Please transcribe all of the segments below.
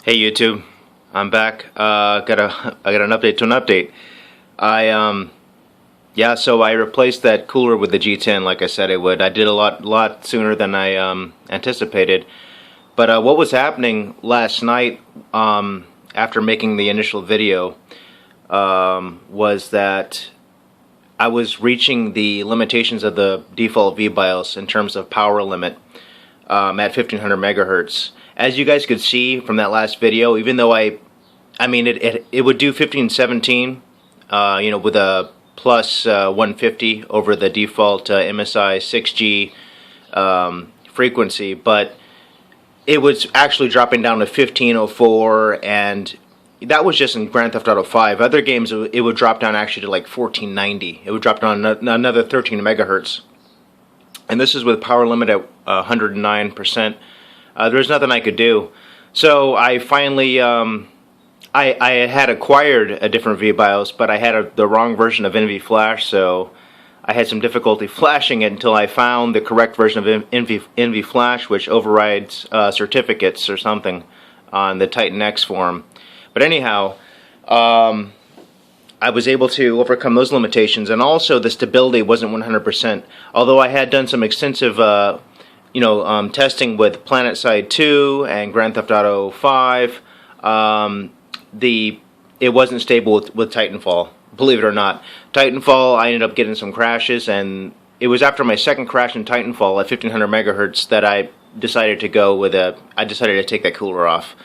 Hey YouTube, I'm back. I got an update to an update. So I replaced that cooler with the G10 like I said I would. I did a lot sooner than I anticipated. But what was happening last night after making the initial video was that I was reaching the limitations of the default VBIOS in terms of power limit at 1500 megahertz. As you guys could see from that last video, even though it would do 1517, with a plus 150 over the default MSI 6G frequency, but it was actually dropping down to 1504, and that was just in Grand Theft Auto 5. Other games, it would drop down actually to like 1490. It would drop down another 13 megahertz. And this is with power limit at 109%. There's nothing I could do. So I finally, I had acquired a different VBIOS, but I had the wrong version of NVFlash, so I had some difficulty flashing it until I found the correct version of NVFlash, which overrides certificates or something on the Titan X forum. But anyhow, I was able to overcome those limitations, and also the stability wasn't 100%. Although I had done some extensive testing with PlanetSide 2 and Grand Theft Auto 5, it wasn't stable with Titanfall. Believe it or not, Titanfall, I ended up getting some crashes, and it was after my second crash in Titanfall at 1500 megahertz that I decided to take that cooler off.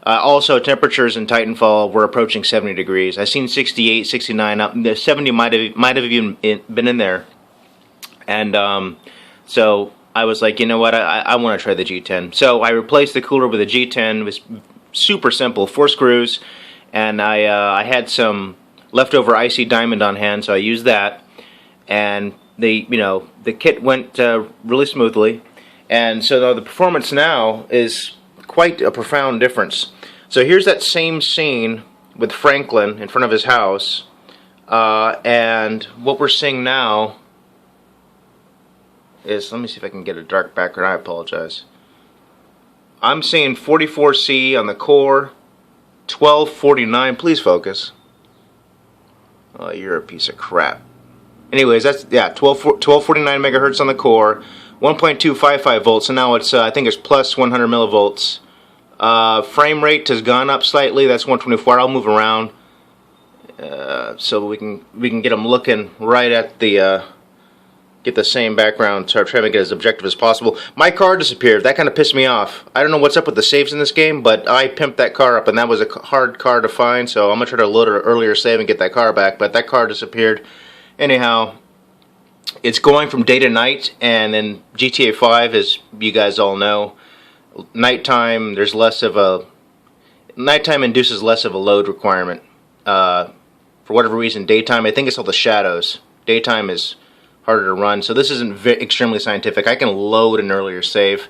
Also, temperatures in Titanfall were approaching 70 degrees. I seen 68, 69, up. The 70 might have even been in there, and so I was like, you know what, I want to try the G10. So I replaced the cooler with a G10. It was super simple, 4 screws, and I had some leftover IC diamond on hand, so I used that, and the kit went really smoothly, and so the performance now is quite a profound difference. So here's that same scene with Franklin in front of his house, and what we're seeing now is, let me see if I can get a dark background. I apologize. I'm seeing 44C on the core, 1249. Please focus. Oh, you're a piece of crap. Anyways, that's 1249 megahertz on the core, 1.255 volts. So now it's I think it's plus 100 millivolts. Frame rate has gone up slightly. That's 124. I'll move around so we can get them looking right at the. Get the same background, so I'm trying to get as objective as possible. My car disappeared. That kind of pissed me off. I don't know what's up with the saves in this game, but I pimped that car up, and that was a hard car to find, so I'm going to try to load an earlier save and get that car back, but that car disappeared. Anyhow, it's going from day to night, and in GTA 5, as you guys all know, nighttime induces less of a load requirement. For whatever reason, daytime, I think it's all the shadows. Daytime is harder to run, so this isn't extremely scientific. I can load an earlier save,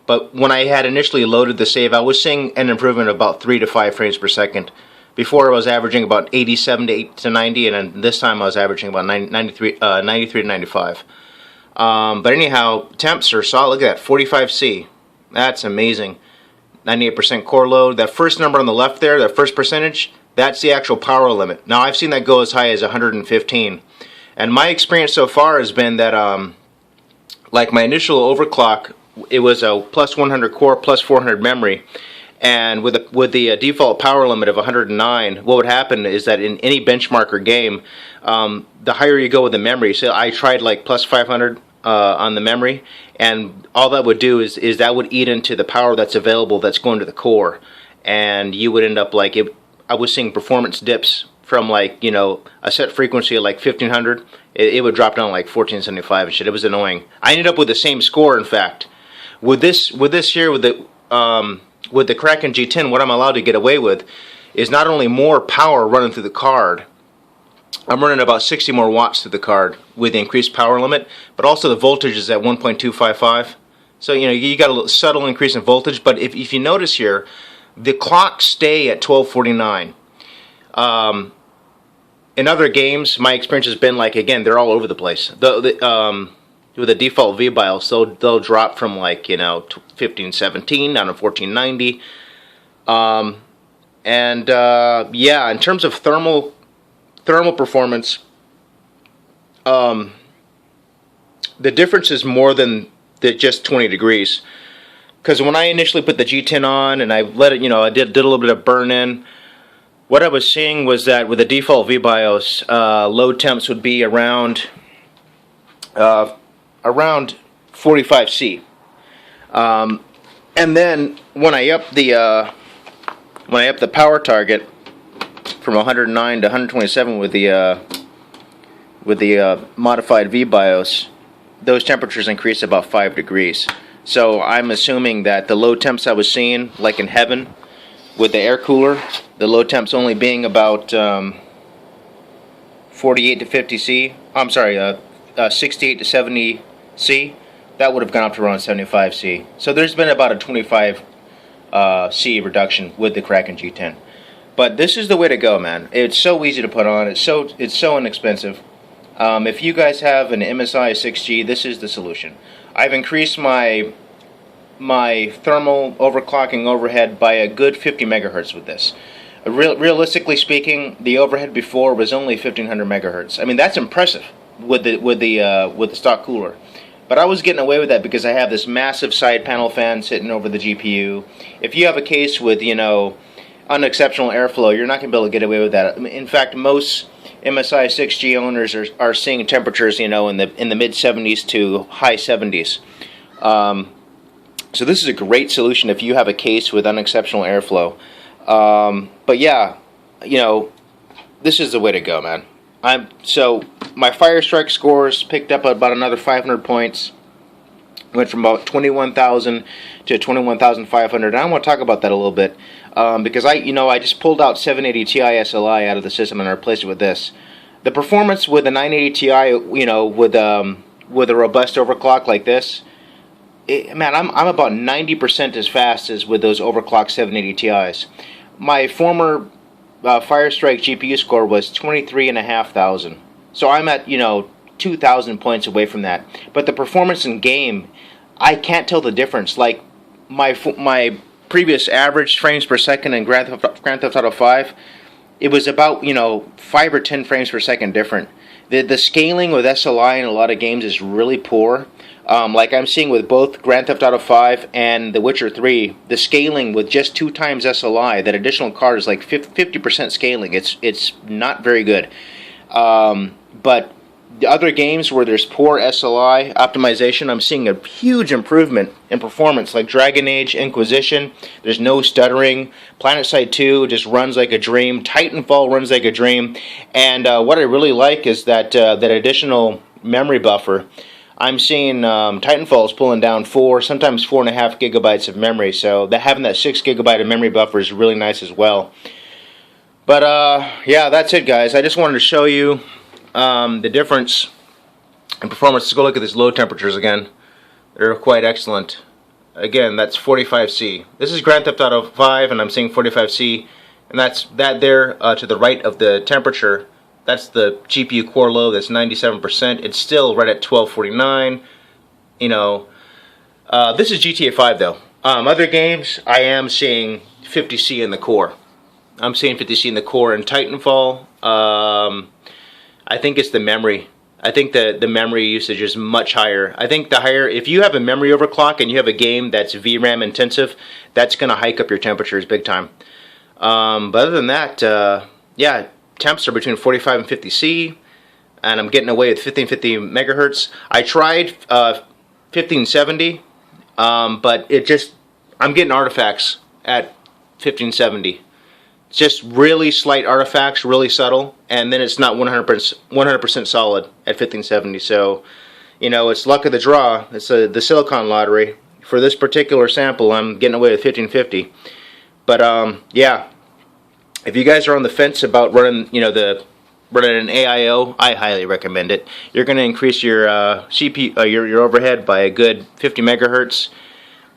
but when I had initially loaded the save, I was seeing an improvement of about 3 to 5 frames per second. Before, I was averaging about 87 to 90, and then this time I was averaging about 93 to 95. But anyhow, temps are solid. Look at that, 45C. That's amazing. 98% core load. That first number on the left there, that first percentage, that's the actual power limit. Now, I've seen that go as high as 115. And my experience so far has been that, like my initial overclock, it was a plus 100 core, plus 400 memory. And with the default power limit of 109, what would happen is that in any benchmark or game, the higher you go with the memory, so I tried like plus 500 on the memory, and all that would do is that would eat into the power that's available that's going to the core. And you would end up like, I was seeing performance dips from like, a set frequency of like 1500, it would drop down like 1475 and shit. It was annoying. I ended up with the same score, in fact. With this here, with the Kraken G10, what I'm allowed to get away with is not only more power running through the card, I'm running about 60 more watts through the card with the increased power limit, but also the voltage is at 1.255. So, you got a little subtle increase in voltage, but if you notice here, the clocks stay at 1249. In other games, my experience has been like, again, they're all over the place. With the default VBIOS, they'll drop from like 1517 down to 1490. Yeah, in terms of thermal performance, the difference is more than just 20 degrees. Because when I initially put the G10 on and I let it, I did a little bit of burn in, what I was seeing was that with the default VBIOS, load temps would be around 45C. And then when I up the power target from 109 to 127 with the modified VBIOS, those temperatures increase about 5 degrees. So I'm assuming that the low temps I was seeing, like in heaven, with the air cooler, the low temps only being about 48 to 50 C. I'm sorry, 68 to 70 C. That would have gone up to around 75 C. So there's been about a 25 C reduction with the Kraken G10. But this is the way to go, man. It's so easy to put on. It's so inexpensive. If you guys have an MSI 6G, this is the solution. I've increased my thermal overclocking overhead by a good 50 megahertz with this. Realistically speaking, the overhead before was only 1500 megahertz. I mean, that's impressive with the stock cooler. But I was getting away with that because I have this massive side panel fan sitting over the GPU. If you have a case with, unexceptional airflow, you're not going to be able to get away with that. In fact, most MSI 6G owners are seeing temperatures, in the mid 70s to high 70s. So this is a great solution if you have a case with unexceptional airflow. But yeah, this is the way to go, man. So my Firestrike scores picked up about another 500 points. Went from about 21,000 to 21,500. And I want to talk about that a little bit because I just pulled out 780 Ti SLI out of the system and I replaced it with this. The performance with the 980 Ti, with a robust overclock like this, man, I'm about 90% as fast as with those overclocked 780 Ti's. My former Firestrike GPU score was 23,500. So I'm at 2,000 points away from that. But the performance in game, I can't tell the difference. Like my previous average frames per second in Grand Theft Auto 5, it was about 5 or 10 frames per second different. The scaling with SLI in a lot of games is really poor. Like I'm seeing with both Grand Theft Auto 5 and The Witcher 3, the scaling with just 2 times SLI, that additional card is like 50% scaling. It's not very good. But the other games where there's poor SLI optimization, I'm seeing a huge improvement in performance, like Dragon Age Inquisition. There's no stuttering. PlanetSide 2 just runs like a dream. Titanfall runs like a dream. And what I really like is that additional memory buffer. I'm seeing Titanfall is pulling down 4, sometimes 4.5 gigabytes of memory. So having that 6 gigabyte of memory buffer is really nice as well. But yeah, that's it, guys. I just wanted to show you the difference in performance. Let's go look at these low temperatures again. They're quite excellent. Again, that's 45C. This is Grand Theft Auto 5, and I'm seeing 45C, and that's there to the right of the temperature. That's the GPU core low. That's 97%. It's still right at 1249. This is GTA 5 though. Other games, I am seeing 50C in the core. I'm seeing 50C in the core in Titanfall. I think it's the memory. I think the memory usage is much higher. I think the higher, if you have a memory overclock and you have a game that's VRAM intensive, that's going to hike up your temperatures big time. But other than that, yeah, temps are between 45 and 50C, and I'm getting away with 1550 megahertz. I tried 1570, but I'm getting artifacts at 1570. Just really slight artifacts, really subtle, and then it's not 100% solid at 1570. So, it's luck of the draw. It's the silicon lottery. For this particular sample, I'm getting away with 1550. But yeah, if you guys are on the fence about running, running an AIO, I highly recommend it. You're going to increase your CPU, your overhead by a good 50 megahertz.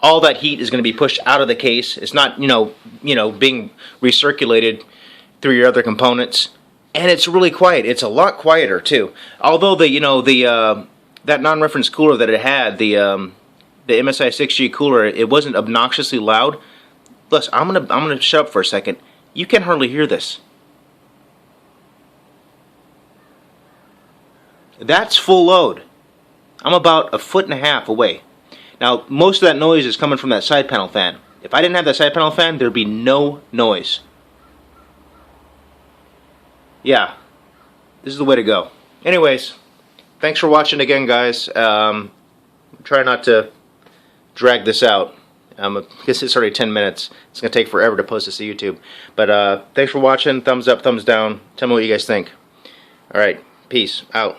All that heat is going to be pushed out of the case. It's not, being recirculated through your other components, and it's really quiet. It's a lot quieter too. Although that non-reference cooler that it had, the MSI 6G cooler, it wasn't obnoxiously loud. Plus, I'm gonna shut up for a second. You can hardly hear this. That's full load. I'm about 1.5 feet away. Now, most of that noise is coming from that side panel fan. If I didn't have that side panel fan, there'd be no noise. Yeah, this is the way to go. Anyways, thanks for watching again, guys. Try not to drag this out. I guess it's already 10 minutes. It's going to take forever to post this to YouTube. But thanks for watching. Thumbs up, thumbs down. Tell me what you guys think. Alright, peace out.